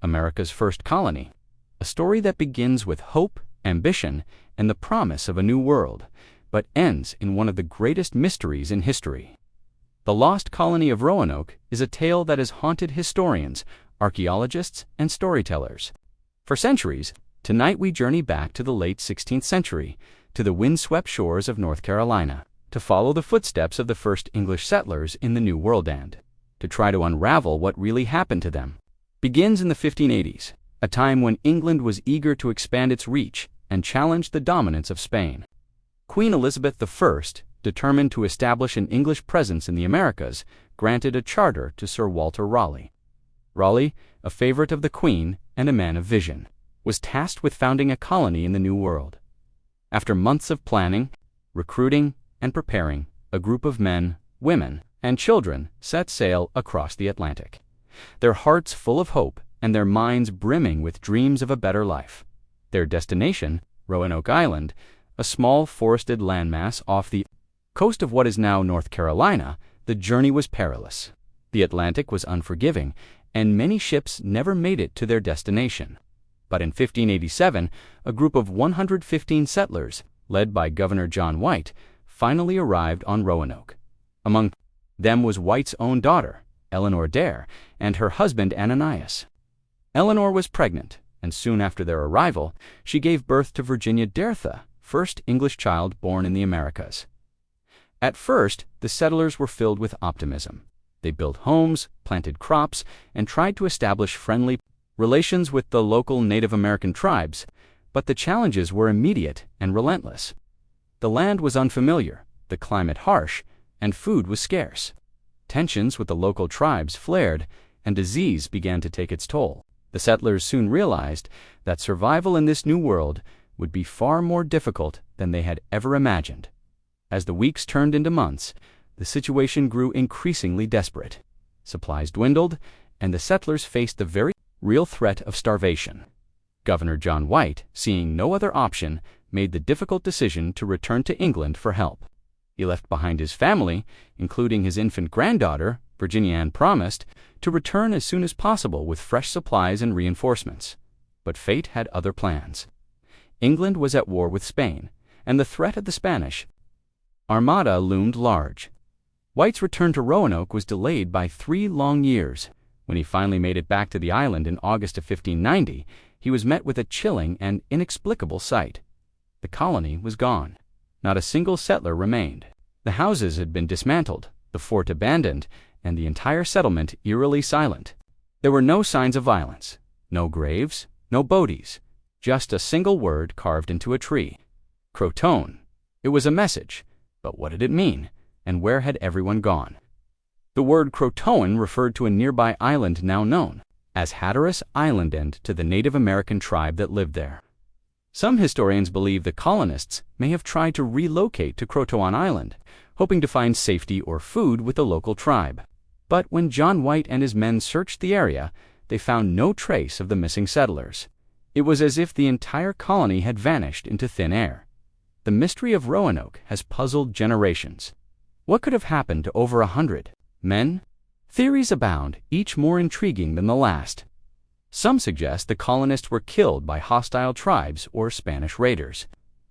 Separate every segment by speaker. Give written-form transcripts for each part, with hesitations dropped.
Speaker 1: America's first colony, a story that begins with hope, ambition, and the promise of a new world, but ends in one of the greatest mysteries in history. The Lost Colony of Roanoke is a tale that has haunted historians, archaeologists, and storytellers. For centuries, tonight we journey back to the late 16th century, to the windswept shores of North Carolina, to follow the footsteps of the first English settlers in the New World and to try to unravel what really happened to them. Begins in the 1580s, a time when England was eager to expand its reach and challenge the dominance of Spain. Queen Elizabeth I, determined to establish an English presence in the Americas, granted a charter to Sir Walter Raleigh. Raleigh, a favorite of the Queen and a man of vision, was tasked with founding a colony in the New World. After months of planning, recruiting, and preparing, a group of men, women, and children set sail across the Atlantic, their hearts full of hope and their minds brimming with dreams of a better life. Their destination, Roanoke Island, a small forested landmass off the coast of what is now North Carolina. The journey was perilous. The Atlantic was unforgiving, and many ships never made it to their destination. But in 1587, a group of 115 settlers, led by Governor John White, finally arrived on Roanoke. Among them was White's own daughter, Eleanor Dare, and her husband Ananias. Eleanor was pregnant, and soon after their arrival, she gave birth to Virginia Dertha, first English child born in the Americas. At first, the settlers were filled with optimism. They built homes, planted crops, and tried to establish friendly relations with the local Native American tribes, but the challenges were immediate and relentless. The land was unfamiliar, the climate harsh, and food was scarce. Tensions with the local tribes flared, and disease began to take its toll. The settlers soon realized that survival in this new world would be far more difficult than they had ever imagined. As the weeks turned into months, the situation grew increasingly desperate. Supplies dwindled, and the settlers faced the very real threat of starvation. Governor John White, seeing no other option, made the difficult decision to return to England for help. He left behind his family, including his infant granddaughter, Virginia Ann promised, to return as soon as possible with fresh supplies and reinforcements. But fate had other plans. England was at war with Spain, and the threat of the Spanish Armada loomed large. White's return to Roanoke was delayed by 3 long years. When he finally made it back to the island in August of 1590, he was met with a chilling and inexplicable sight. The colony was gone. Not a single settler remained. The houses had been dismantled, the fort abandoned, and the entire settlement eerily silent. There were no signs of violence, no graves, no bodies, just a single word carved into a tree. CROATOAN. It was a message, but what did it mean, and where had everyone gone? The word CROATOAN referred to a nearby island now known as Hatteras Island and to the Native American tribe that lived there. Some historians believe the colonists may have tried to relocate to CROATOAN Island, hoping to find safety or food with the local tribe. But when John White and his men searched the area, they found no trace of the missing settlers. It was as if the entire colony had vanished into thin air. The mystery of Roanoke has puzzled generations. What could have happened to over 100 men? Theories abound, each more intriguing than the last. Some suggest the colonists were killed by hostile tribes or Spanish raiders.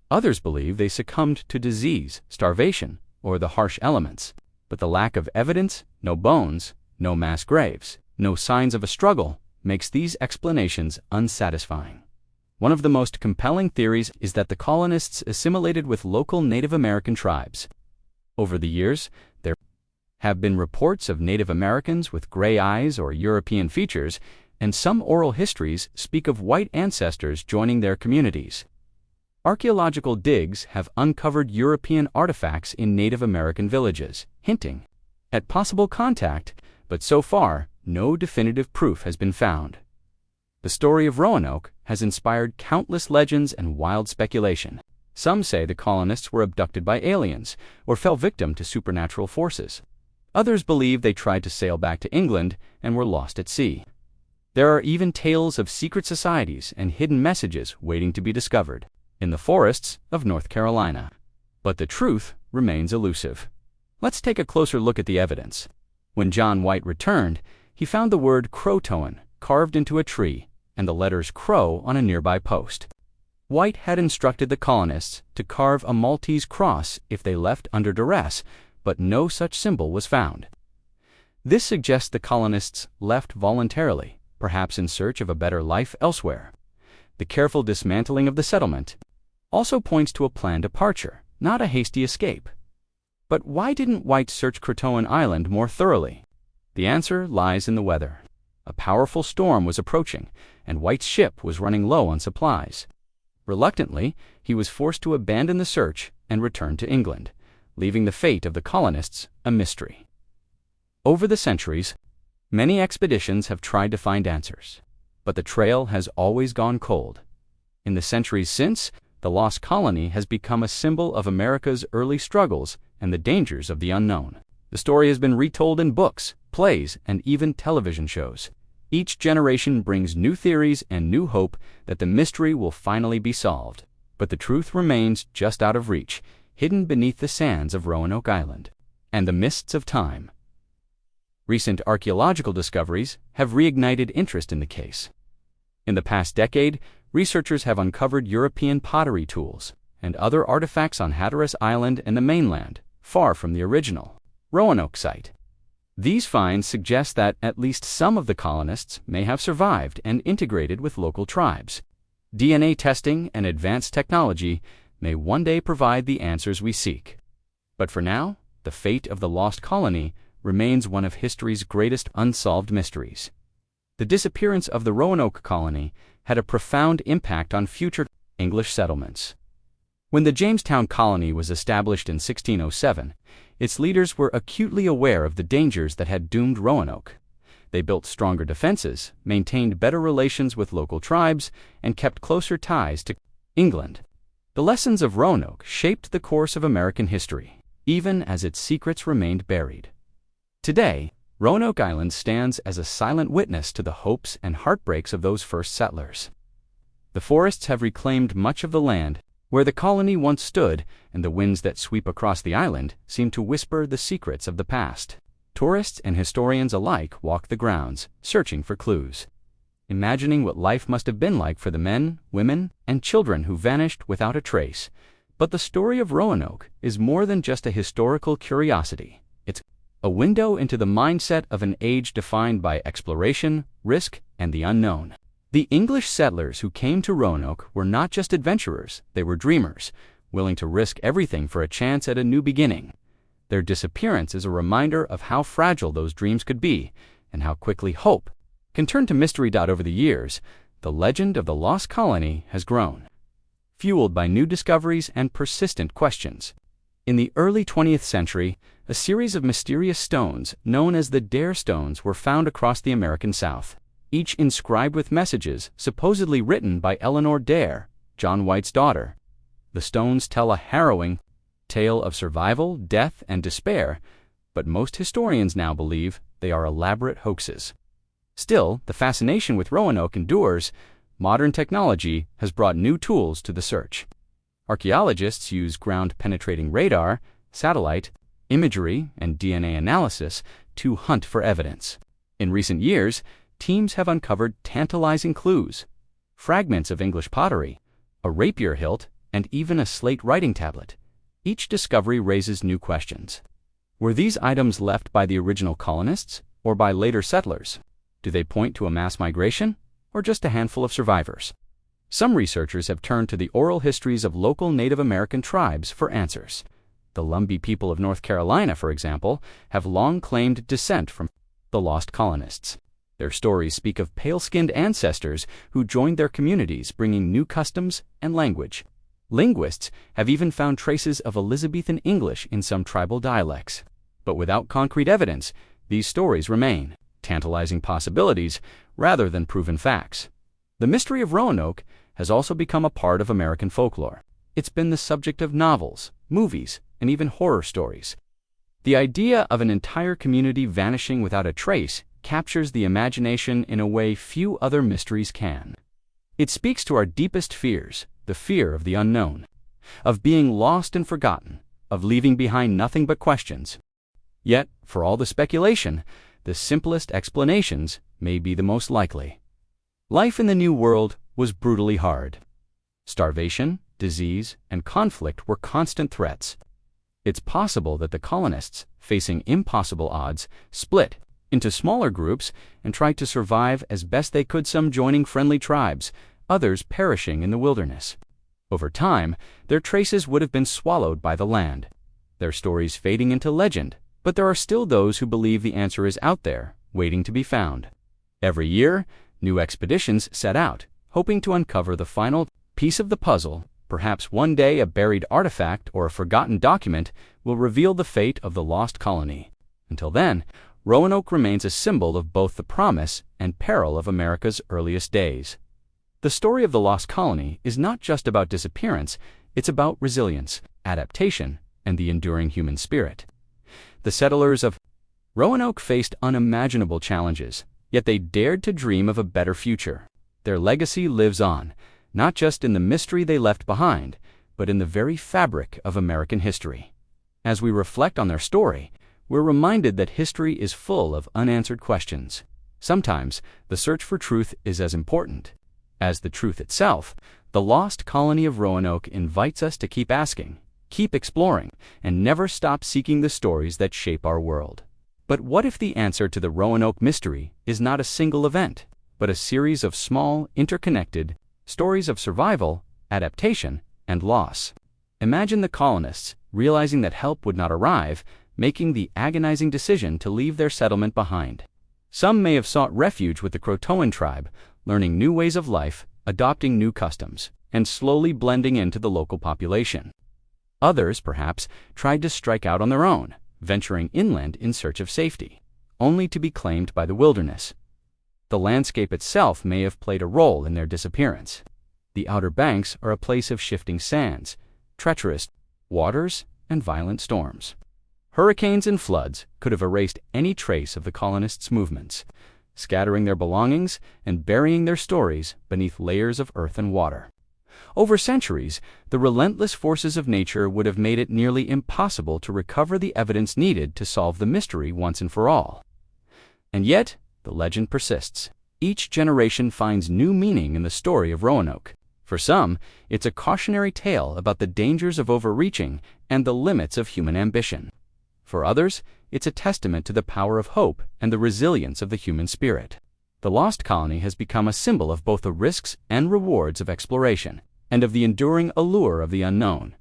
Speaker 1: Others believe they succumbed to disease, starvation, or the harsh elements. But the lack of evidence, no bones, no mass graves, no signs of a struggle, makes these explanations unsatisfying. One of the most compelling theories is that the colonists assimilated with local Native American tribes. Over the years, there have been reports of Native Americans with gray eyes or European features, and some oral histories speak of white ancestors joining their communities. Archaeological digs have uncovered European artifacts in Native American villages, hinting at possible contact, but so far, no definitive proof has been found. The story of Roanoke has inspired countless legends and wild speculation. Some say the colonists were abducted by aliens or fell victim to supernatural forces. Others believe they tried to sail back to England and were lost at sea. There are even tales of secret societies and hidden messages waiting to be discovered in the forests of North Carolina. But the truth remains elusive. Let's take a closer look at the evidence. When John White returned, he found the word CROATOAN carved into a tree and the letters Crow on a nearby post. White had instructed the colonists to carve a Maltese cross if they left under duress, but no such symbol was found. This suggests the colonists left voluntarily, perhaps in search of a better life elsewhere. The careful dismantling of the settlement also points to a planned departure, not a hasty escape. But why didn't White search CROATOAN Island more thoroughly? The answer lies in the weather. A powerful storm was approaching, and White's ship was running low on supplies. Reluctantly, he was forced to abandon the search and return to England, leaving the fate of the colonists a mystery. Over the centuries, many expeditions have tried to find answers, but the trail has always gone cold. In the centuries since, the Lost Colony has become a symbol of America's early struggles and the dangers of the unknown. The story has been retold in books, plays, and even television shows. Each generation brings new theories and new hope that the mystery will finally be solved. But the truth remains just out of reach, hidden beneath the sands of Roanoke Island and the mists of time. Recent archaeological discoveries have reignited interest in the case. In the past decade, researchers have uncovered European pottery tools and other artifacts on Hatteras Island and the mainland, far from the original Roanoke site. These finds suggest that at least some of the colonists may have survived and integrated with local tribes. DNA testing and advanced technology may one day provide the answers we seek. But for now, the fate of the Lost Colony remains one of history's greatest unsolved mysteries. The disappearance of the Roanoke colony had a profound impact on future English settlements. When the Jamestown colony was established in 1607, its leaders were acutely aware of the dangers that had doomed Roanoke. They built stronger defenses, maintained better relations with local tribes, and kept closer ties to England. The lessons of Roanoke shaped the course of American history, even as its secrets remained buried. Today, Roanoke Island stands as a silent witness to the hopes and heartbreaks of those first settlers. The forests have reclaimed much of the land where the colony once stood, and the winds that sweep across the island seem to whisper the secrets of the past. Tourists and historians alike walk the grounds, searching for clues, imagining what life must have been like for the men, women, and children who vanished without a trace. But the story of Roanoke is more than just a historical curiosity. It's a window into the mindset of an age defined by exploration, risk, and the unknown. The English settlers who came to Roanoke were not just adventurers, they were dreamers, willing to risk everything for a chance at a new beginning. Their disappearance is a reminder of how fragile those dreams could be, and how quickly hope can turn to mystery. Over the years, the legend of the Lost Colony has grown, fueled by new discoveries and persistent questions. In the early 20th century, a series of mysterious stones, known as the Dare Stones, were found across the American South, each inscribed with messages supposedly written by Eleanor Dare, John White's daughter. The stones tell a harrowing tale of survival, death, and despair, but most historians now believe they are elaborate hoaxes. Still, the fascination with Roanoke endures. Modern technology has brought new tools to the search. Archaeologists use ground-penetrating radar, satellite imagery, and DNA analysis to hunt for evidence. In recent years, teams have uncovered tantalizing clues: fragments of English pottery, a rapier hilt, and even a slate writing tablet. Each discovery raises new questions. Were these items left by the original colonists or by later settlers? Do they point to a mass migration or just a handful of survivors? Some researchers have turned to the oral histories of local Native American tribes for answers. The Lumbee people of North Carolina, for example, have long claimed descent from the lost colonists. Their stories speak of pale-skinned ancestors who joined their communities, bringing new customs and language. Linguists have even found traces of Elizabethan English in some tribal dialects. But without concrete evidence, these stories remain tantalizing possibilities rather than proven facts. The mystery of Roanoke has also become a part of American folklore. It's been the subject of novels, movies, and even horror stories. The idea of an entire community vanishing without a trace captures the imagination in a way few other mysteries can. It speaks to our deepest fears, the fear of the unknown, of being lost and forgotten, of leaving behind nothing but questions. Yet, for all the speculation, the simplest explanations may be the most likely. Life in the New World was brutally hard. Starvation, disease, and conflict were constant threats. It's possible that the colonists, facing impossible odds, split into smaller groups and tried to survive as best they could, some joining friendly tribes, others perishing in the wilderness. Over time, their traces would have been swallowed by the land, their stories fading into legend, but there are still those who believe the answer is out there, waiting to be found. Every year, new expeditions set out, hoping to uncover the final piece of the puzzle. Perhaps one day a buried artifact or a forgotten document will reveal the fate of the lost colony. Until then, Roanoke remains a symbol of both the promise and peril of America's earliest days. The story of the lost colony is not just about disappearance, it's about resilience, adaptation, and the enduring human spirit. The settlers of Roanoke faced unimaginable challenges, yet they dared to dream of a better future. Their legacy lives on, not just in the mystery they left behind, but in the very fabric of American history. As we reflect on their story, we're reminded that history is full of unanswered questions. Sometimes, the search for truth is as important as the truth itself. The Lost Colony of Roanoke invites us to keep asking, keep exploring, and never stop seeking the stories that shape our world. But what if the answer to the Roanoke mystery is not a single event, but a series of small, interconnected stories of survival, adaptation, and loss? Imagine the colonists, realizing that help would not arrive, making the agonizing decision to leave their settlement behind. Some may have sought refuge with the CROATOAN tribe, learning new ways of life, adopting new customs, and slowly blending into the local population. Others, perhaps, tried to strike out on their own, venturing inland in search of safety, only to be claimed by the wilderness. The landscape itself may have played a role in their disappearance. The Outer Banks are a place of shifting sands, treacherous waters, and violent storms. Hurricanes and floods could have erased any trace of the colonists' movements, scattering their belongings and burying their stories beneath layers of earth and water. Over centuries, the relentless forces of nature would have made it nearly impossible to recover the evidence needed to solve the mystery once and for all. And yet, the legend persists. Each generation finds new meaning in the story of Roanoke. For some, it's a cautionary tale about the dangers of overreaching and the limits of human ambition. For others, it's a testament to the power of hope and the resilience of the human spirit. The lost colony has become a symbol of both the risks and rewards of exploration, and of the enduring allure of the unknown.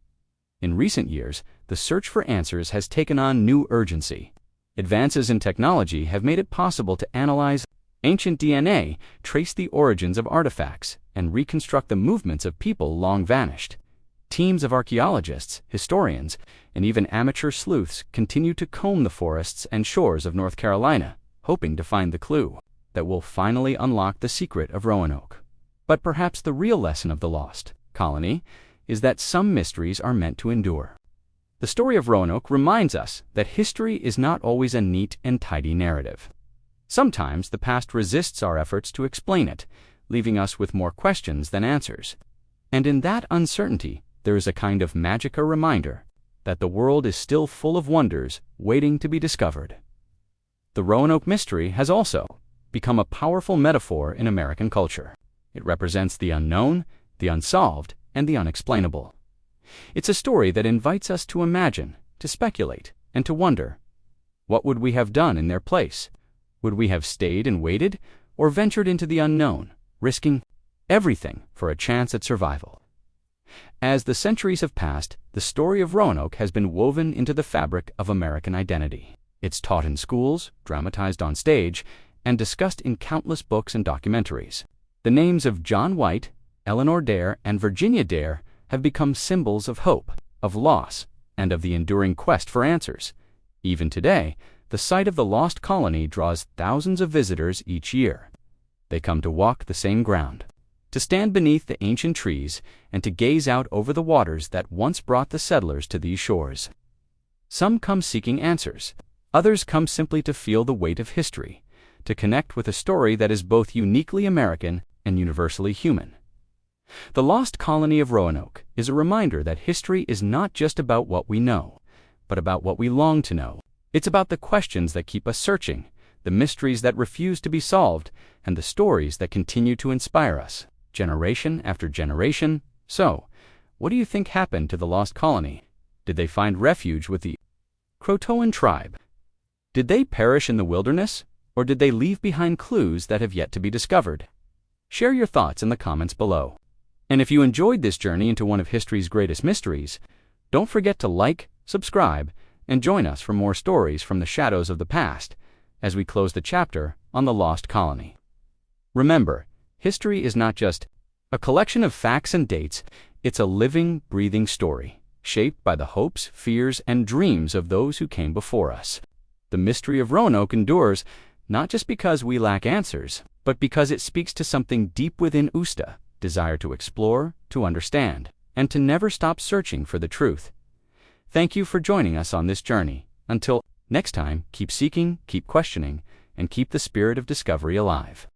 Speaker 1: In recent years, the search for answers has taken on new urgency. Advances in technology have made it possible to analyze ancient DNA, trace the origins of artifacts, and reconstruct the movements of people long vanished. Teams of archaeologists, historians, and even amateur sleuths continue to comb the forests and shores of North Carolina, hoping to find the clue that will finally unlock the secret of Roanoke. But perhaps the real lesson of the lost colony is that some mysteries are meant to endure. The story of Roanoke reminds us that history is not always a neat and tidy narrative. Sometimes the past resists our efforts to explain it, leaving us with more questions than answers. And in that uncertainty, there is a kind of magic, a reminder that the world is still full of wonders waiting to be discovered. The Roanoke mystery has also become a powerful metaphor in American culture. It represents the unknown, the unsolved, and the unexplainable. It's a story that invites us to imagine, to speculate, and to wonder. What would we have done in their place? Would we have stayed and waited, or ventured into the unknown, risking everything for a chance at survival? As the centuries have passed, the story of Roanoke has been woven into the fabric of American identity. It's taught in schools, dramatized on stage, and discussed in countless books and documentaries. The names of John White, Eleanor Dare, and Virginia Dare have become symbols of hope, of loss, and of the enduring quest for answers. Even today, the site of the lost colony draws thousands of visitors each year. They come to walk the same ground, to stand beneath the ancient trees, and to gaze out over the waters that once brought the settlers to these shores. Some come seeking answers. Others come simply to feel the weight of history, to connect with a story that is both uniquely American and universally human. The Lost Colony of Roanoke is a reminder that history is not just about what we know, but about what we long to know. It's about the questions that keep us searching, the mysteries that refuse to be solved, and the stories that continue to inspire us, generation after generation. So, what do you think happened to the lost colony? Did they find refuge with the CROATOAN tribe? Did they perish in the wilderness, or did they leave behind clues that have yet to be discovered? Share your thoughts in the comments below. And if you enjoyed this journey into one of history's greatest mysteries, don't forget to like, subscribe, and join us for more stories from the shadows of the past as we close the chapter on the lost colony. Remember, history is not just a collection of facts and dates, it's a living, breathing story, shaped by the hopes, fears, and dreams of those who came before us. The mystery of Roanoke endures not just because we lack answers, but because it speaks to something deep within Usta, desire to explore, to understand, and to never stop searching for the truth. Thank you for joining us on this journey. Until next time, keep seeking, keep questioning, and keep the spirit of discovery alive.